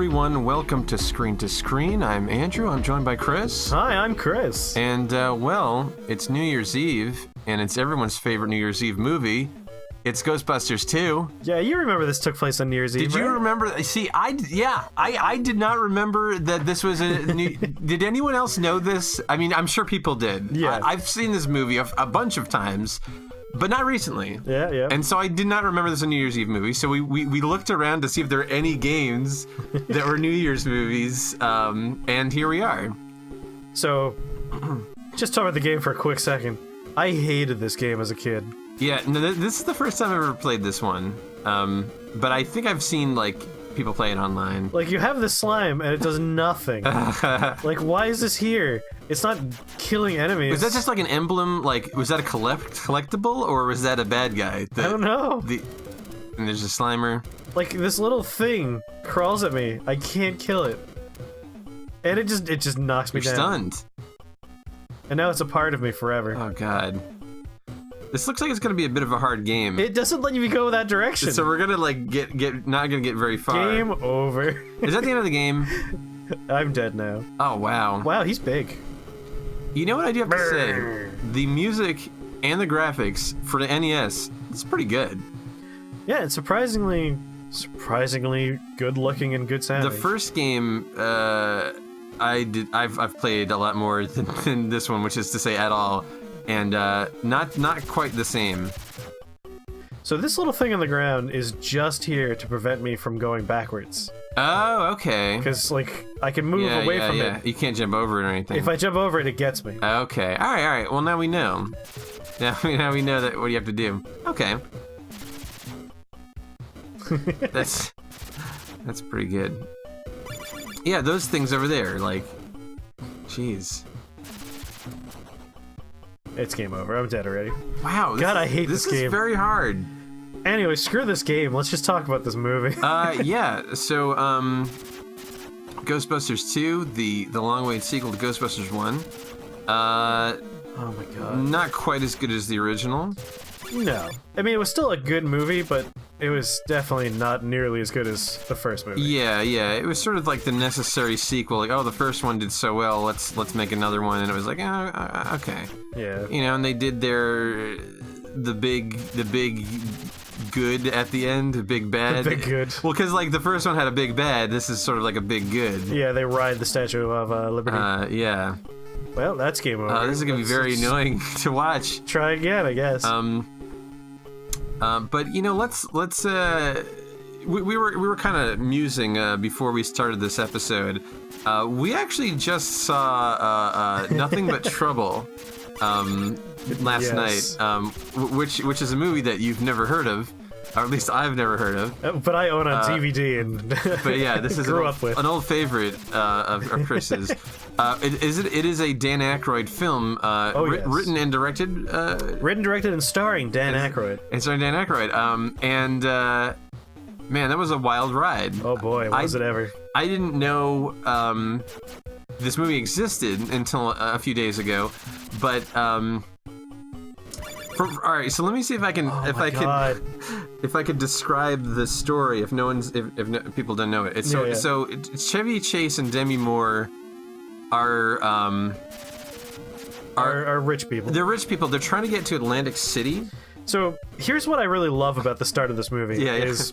everyone. Welcome to Screen. I'm Andrew. I'm joined by Chris. Hi, I'm Chris. And, well, it's New Year's Eve, and it's everyone's favorite New Year's Eve movie. It's Ghostbusters 2. Yeah, you remember this took place on New Year's Eve, Did you right? remember? See, I did not remember that this was a new... Did anyone else know this? I mean, I'm sure people did. Yeah. I've seen this movie a bunch of times, but not recently. Yeah. And so I did not remember this as a New Year's Eve movie. So we looked around to see if there were any games that were New Year's movies, and here we are. So, just talk about the game for a quick second. I hated this game as a kid. Yeah, no, this is the first time I've ever played this one. But I think I've seen, like, people play it online. Like, you have this slime, and it does nothing. Like, why is this here? It's not killing enemies. Was that just like an emblem? Like, was that a collectible, or was that a bad guy? I don't know. And there's a Slimer. Like, this little thing crawls at me. I can't kill it. And it just knocks me You're down. stunned. And now it's a part of me forever. Oh, God. This looks like it's going to be a bit of a hard game. It doesn't let you go that direction. So we're going to, like, not going to get very far. Game over. Is that the end of the game? I'm dead now. Oh, wow. Wow, he's big. You know what I do have to say? The music and the graphics for the NES, it's pretty good. Yeah, it's surprisingly good looking and good sounding. The first game, I've played a lot more than this one, which is to say at all, and not quite the same. So this little thing on the ground is just here to prevent me from going backwards. Oh, okay. Because, like, I can move away from it. You can't jump over it or anything. If I jump over it, it gets me. Okay. All right. Well, now we know. Now we know that what you have to do. Okay. That's pretty good. Yeah, those things over there, like, jeez. It's game over. I'm dead already. Wow. God, I hate this game. This is very hard. Anyway, screw this game. Let's just talk about this movie. Yeah. So, Ghostbusters 2, the long-awaited sequel to Ghostbusters 1. Oh my god. Not quite as good as the original. No. I mean, it was still a good movie, but it was definitely not nearly as good as the first movie. Yeah. It was sort of like the necessary sequel. Like, oh, the first one did so well, let's make another one. And it was like, oh, okay. Yeah. You know, and they did the big good at the end, the big bad. The big good. Well, because, like, the first one had a big bad, this is sort of like a big good. Yeah, they ride the Statue of Liberty. Yeah. Well, that's game over. This is gonna be very annoying to watch. Try again, I guess. But you know, let's we were kind of musing before we started this episode. We actually just saw Nothing But Trouble last night, which is a movie that you've never heard of, or at least I've never heard of. But I own on DVD and but yeah, this is an old favorite of Chris's. It is a Dan Aykroyd film, yes. written and directed. Written, directed, and starring Dan Aykroyd. And starring Dan Aykroyd. And man, that was a wild ride. Oh boy, was it ever! I didn't know this movie existed until a few days ago, but all right. So let me see if I can if I could describe the story if people don't know it. It's so Chevy Chase and Demi Moore are rich people. They're rich people. They're trying to get to Atlantic City. So here's what I really love about the start of this movie is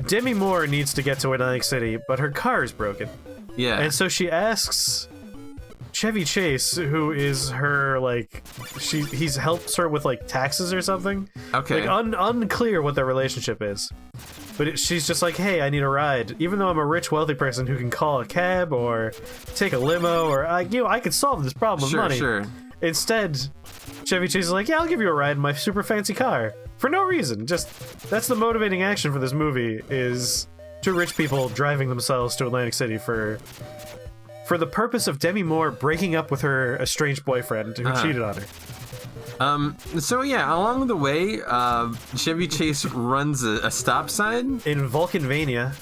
Demi Moore needs to get to Atlantic City, but her car is broken. Yeah. And so she asks Chevy Chase, who is her, like, he's helps her with, like, taxes or something. Okay. Like, unclear what their relationship is. But she's just like, hey, I need a ride. Even though I'm a rich, wealthy person who can call a cab or take a limo or, I could solve this problem with money. Sure. Instead, Chevy Chase is like, yeah, I'll give you a ride in my super fancy car. For no reason. Just, that's the motivating action for this movie, is two rich people driving themselves to Atlantic City for the purpose of Demi Moore breaking up with her estranged boyfriend who cheated on her. So yeah, along the way, Chevy Chase runs a stop sign in Vulcanvania.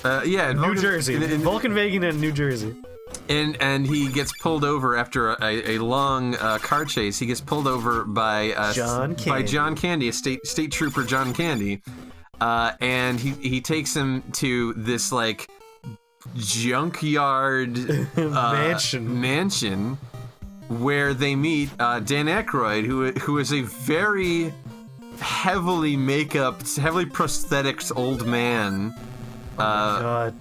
New Jersey. In Vulcanvania, New Jersey. And he gets pulled over after a long car chase. He gets pulled over by John Candy, a state trooper, John Candy, and he takes him to this like junkyard mansion where they meet Dan Aykroyd, who is a very heavily makeup, heavily prosthetics old man. Oh my God.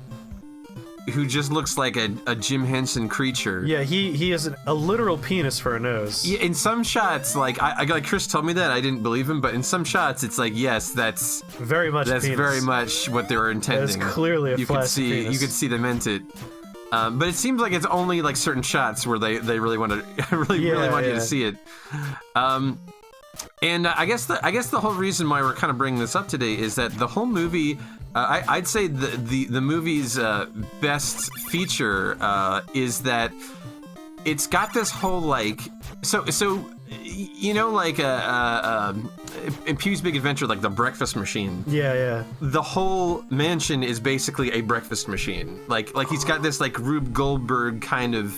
Who just looks like a Jim Henson creature. Yeah, he has a literal penis for a nose. Yeah, in some shots, like like Chris told me that, I didn't believe him, but in some shots, it's like, yes, that's very much what they were intending. That's clearly a flaccid penis. You could see they meant it. But it seems like it's only like certain shots where they really want to really want you to see it. And I guess the whole reason why we're kind of bringing this up today is that the whole movie, I'd say the movie's best feature is that it's got this whole like you know, like in Pee-wee's Big Adventure, like the breakfast machine. Yeah. The whole mansion is basically a breakfast machine. Like he's got this like Rube Goldberg kind of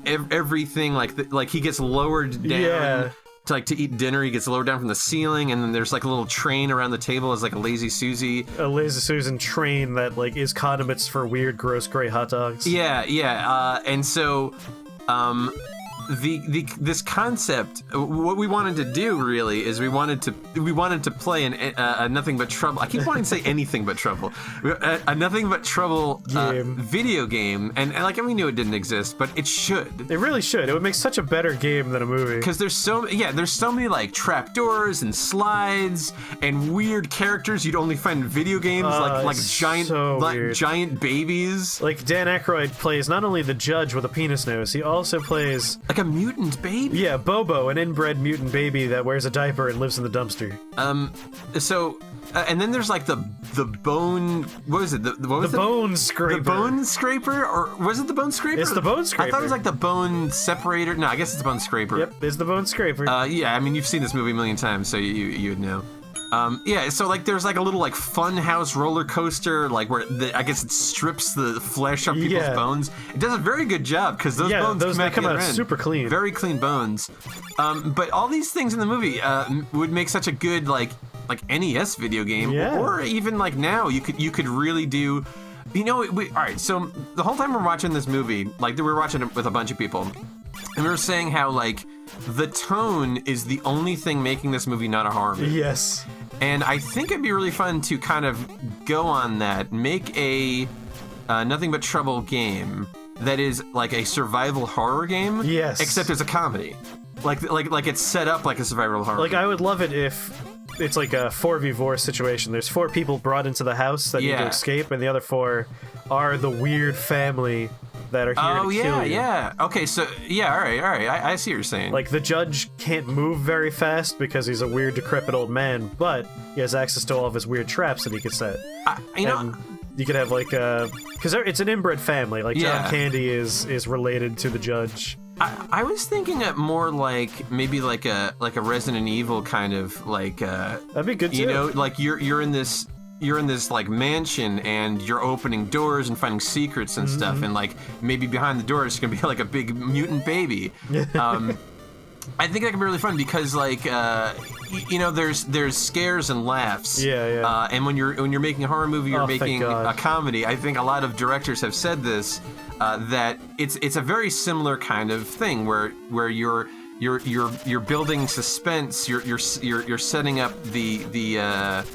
everything. Like he gets lowered down. Yeah. To eat dinner, he gets lowered down from the ceiling, and then there's like a little train around the table as like a Lazy Susie. A Lazy Susan train that like is condiments for weird, gross, gray hot dogs. Yeah. And so, this concept, what we wanted to do really is we wanted to play a Nothing But Trouble. I keep wanting to say Anything But Trouble. A Nothing But Trouble video game, and like we knew it didn't exist, but it should. It really should. It would make such a better game than a movie. Because there's so many like trapdoors and slides and weird characters you'd only find in video games, like giant babies. Like Dan Aykroyd plays not only the judge with a penis nose, he also plays like a mutant baby? Yeah, Bobo, an inbred mutant baby that wears a diaper and lives in the dumpster. And then there's like the bone. What was it? The bone scraper. The bone scraper, or was it the bone scraper? It's the bone scraper. I thought it was like the bone separator. No, I guess it's the bone scraper. Yep, it's the bone scraper. Yeah, I mean you've seen this movie a million times, so you would know. Yeah, so like there's like a little like fun house roller coaster, like where I guess it strips the flesh off people's bones. It does a very good job because those bones come out super clean, very clean bones. But all these things in the movie would make such a good like NES video game, or even like now you could really do. You know, all right. So the whole time we're watching this movie, like we were watching it with a bunch of people, and we were saying how like the tone is the only thing making this movie not a horror movie. Yes. And I think it'd be really fun to kind of go on that, make a Nothing But Trouble game that is like a survival horror game. Yes. Except it's a comedy. Like it's set up like a survival horror game. I would love it if it's like a 4v4 situation. There's 4 people brought into the house that need to escape, and the other 4 are the weird family that are here to kill you. Yeah. Okay, so, all right. I see what you're saying. Like, the judge can't move very fast because he's a weird, decrepit old man, but he has access to all of his weird traps that he could set. You could have, like, because it's an inbred family. Like, John Candy is related to the judge. I was thinking it more like maybe like a Resident Evil kind of like that'd be good too. You know, like you're in this like mansion and you're opening doors and finding secrets and stuff, and like maybe behind the doors is gonna be like a big mutant baby. I think that could be really fun because like you know there's scares and laughs. And when you're making a horror movie, you're making a comedy. I think a lot of directors have said this. That it's a very similar kind of thing where you're building suspense, you're setting up the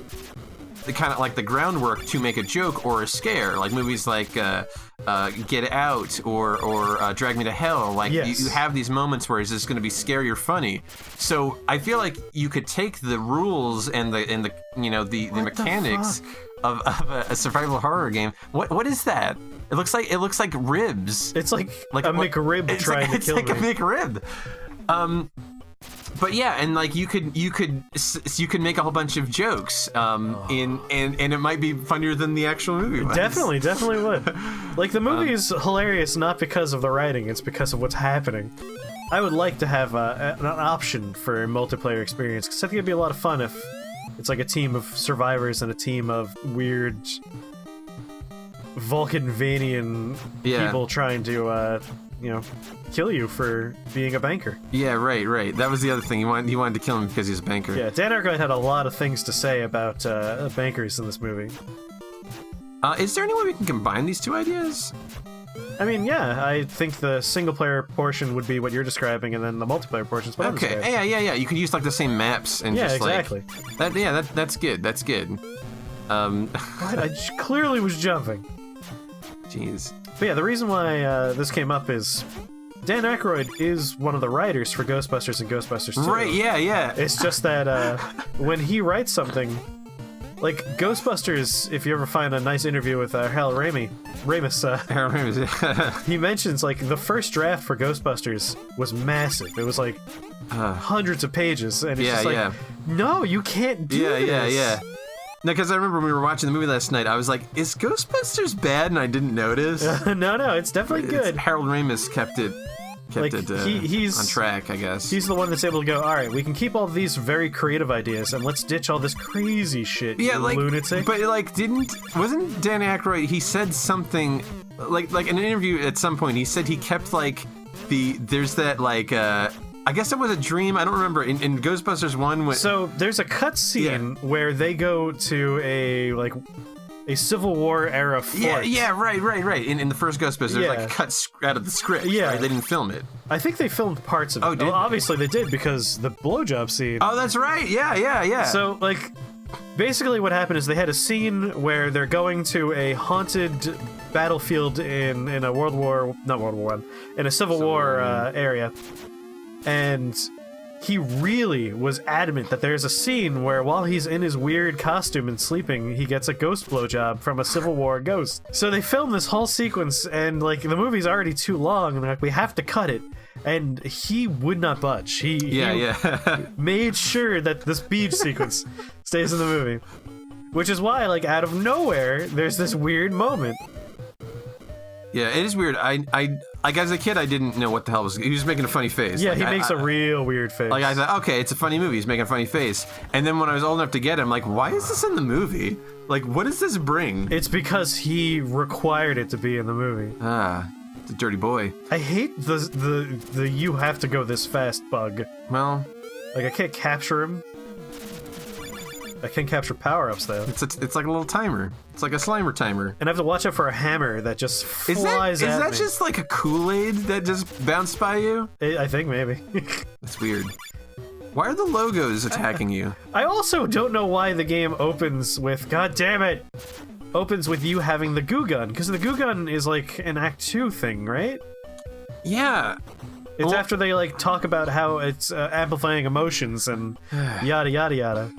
kind of like the groundwork to make a joke or a scare, like movies like Get Out or Drag Me to Hell. Like you have these moments where it's just going to be scary or funny. So I feel like you could take the rules and the you know the mechanics of a survival horror game. What is that? It looks like ribs. It's like a McRib trying to kill me. It's like a McRib. But yeah, and like you could make a whole bunch of jokes, and it might be funnier than the actual movie was. Definitely would. Like the movie is hilarious not because of the writing, it's because of what's happening. I would like to have an option for a multiplayer experience because I think it'd be a lot of fun if it's like a team of survivors and a team of weird Vulcanvanian people trying to, kill you for being a banker. Yeah, right. That was the other thing. He wanted to kill him because he's a banker. Yeah, Dan Aykroyd had a lot of things to say about bankers in this movie. Is there any way we can combine these two ideas? I mean, yeah, I think the single-player portion would be what you're describing, and then the multiplayer portion is what I'm describing. Yeah. You could use like the same maps and just exactly. Like that. That's good. That's good. What? I clearly was jumping. Jeez. But yeah, the reason why this came up is Dan Aykroyd is one of the writers for Ghostbusters and Ghostbusters 2. Right? Yeah. It's just that when he writes something. Like, Ghostbusters, if you ever find a nice interview with Harold Ramis, he mentions, like, the first draft for Ghostbusters was massive. It was, like, hundreds of pages. And it's just like, no, you can't do this. Yeah. No, because I remember when we were watching the movie last night, I was like, is Ghostbusters bad? And I didn't notice. No, it's definitely good. Harold Ramis kept it he's on track, I guess. He's the one that's able to go, all right, we can keep all these very creative ideas, and let's ditch all this crazy shit, you lunatic. But, like, wasn't Dan Aykroyd, he said something, like in an interview at some point, he said he kept, like, there's that, like, I guess it was a dream, I don't remember, in Ghostbusters 1. So, there's a cutscene where they go to a Civil War era fort. Yeah, right. In the first Ghostbusters, there's like a cut out of the script. Yeah. Right? They didn't film it. I think they filmed parts of it. Oh, did well, obviously they did, because the blowjob scene. Oh, that's right. Yeah. So, like, basically what happened is they had a scene where they're going to a haunted battlefield in a in a Civil War area. And he really was adamant that there's a scene where while he's in his weird costume and sleeping, he gets a ghost blowjob from a Civil War ghost. So they filmed this whole sequence, and like the movie's already too long, and like we have to cut it. And he would not budge. He made sure that this beach sequence stays in the movie, which is why, like, out of nowhere, there's this weird moment. Yeah, it is weird. Like, as a kid, I didn't know what the hell he was making a funny face. Yeah, like, he makes a real weird face. Like, I thought, okay, it's a funny movie. He's making a funny face. And then when I was old enough to get it, I'm like, why is this in the movie? Like, what does this bring? It's because he required it to be in the movie. It's a dirty boy. I hate the you have to go this fast bug. Well, like, I can't capture him. I can capture power-ups, though. It's like a little timer. It's like a Slimer timer. And I have to watch out for a hammer that just flies at me. Is that just like a Kool-Aid that just bounced by you? I think maybe. That's weird. Why are the logos attacking you? I also don't know why the game opens with, God damn it, opens with you having the goo gun. Because the goo gun is like an Act 2 thing, right? Yeah. It's after they like talk about how it's amplifying emotions and yada yada yada.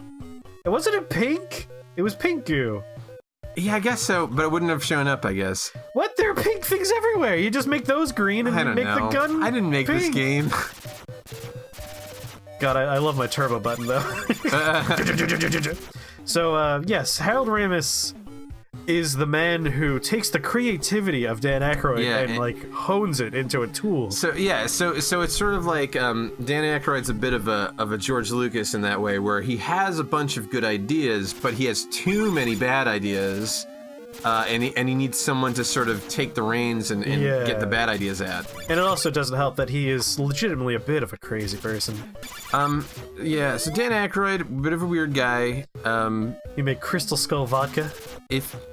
It wasn't pink? It was pink goo. Yeah, I guess so, but it wouldn't have shown up, I guess. What? There are pink things everywhere. You just make those green and you make the gun I didn't make pink. This game. God, I love my turbo button, though. So, yes, Harold Ramis is the man who takes the creativity of Dan Aykroyd and like hones it into a tool. So it's sort of like Dan Aykroyd's a bit of a George Lucas in that way, where he has a bunch of good ideas, but he has too many bad ideas, and he needs someone to sort of take the reins and get the bad ideas at. And it also doesn't help that he is legitimately a bit of a crazy person. Yeah. So Dan Aykroyd, bit of a weird guy. He made Crystal Skull vodka.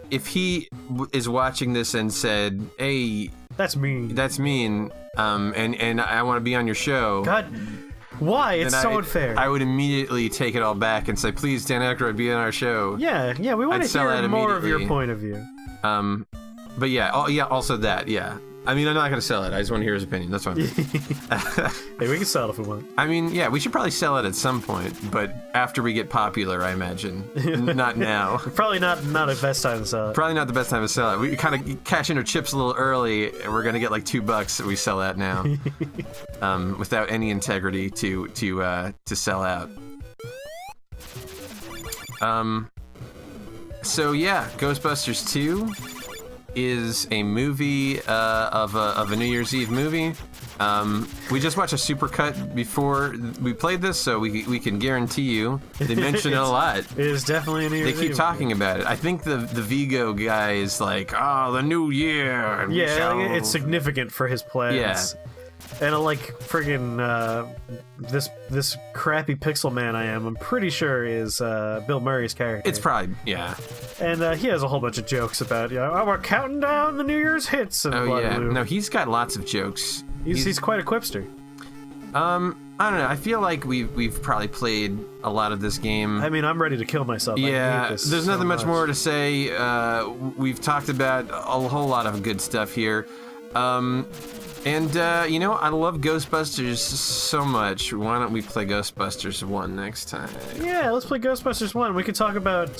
If he is watching this and said, "Hey, that's mean," and I want to be on your show, God, why? It's so unfair. I would immediately take it all back and say, "Please, Dan Aykroyd, be on our show." Yeah, we want to hear more of your point of view. But also that, yeah. I mean, I'm not going to sell it. I just want to hear his opinion. That's fine. Hey, we can sell it if we want. I mean, yeah, we should probably sell it at some point, but after we get popular, I imagine. Not now. Probably not the best time to sell it. Probably not the best time to sell it. We kind of cash in our chips a little early, and we're going to get like $2 that we sell at now. Without any integrity to sell out. So yeah, Ghostbusters 2 is a movie of a New Year's Eve movie. We just watched a supercut before we played this, so we can guarantee you they mention it a lot. It is definitely a New Year's Eve. They keep talking about it. I think the Vigo guy is like, the new year. Yeah, it's significant for his plans. Yeah. And like friggin' this crappy pixel man I'm pretty sure is Bill Murray's character. It's probably, yeah. And he has a whole bunch of jokes about, oh, we're counting down the New Year's hits and Oh, blah, yeah. blah. No, he's got lots of jokes. He's quite a quipster. I don't know. I feel like we've probably played a lot of this game. I mean, I'm ready to kill myself. I Yeah, hate this there's so nothing much more to say. We've talked about a whole lot of good stuff here. And, you know, I love Ghostbusters so much. Why don't we play Ghostbusters 1 next time? Yeah, let's play Ghostbusters 1. We could talk about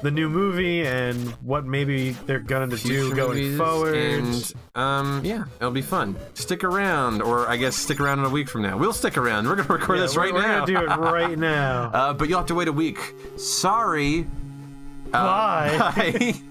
the new movie and what maybe they're going to do going movies, forward. And, yeah, it'll be fun. Stick around, or I guess stick around in a week from now. We'll stick around. We're going to record this right now. We're going to do it right now. But you'll have to wait a week. Sorry. Bye. Bye.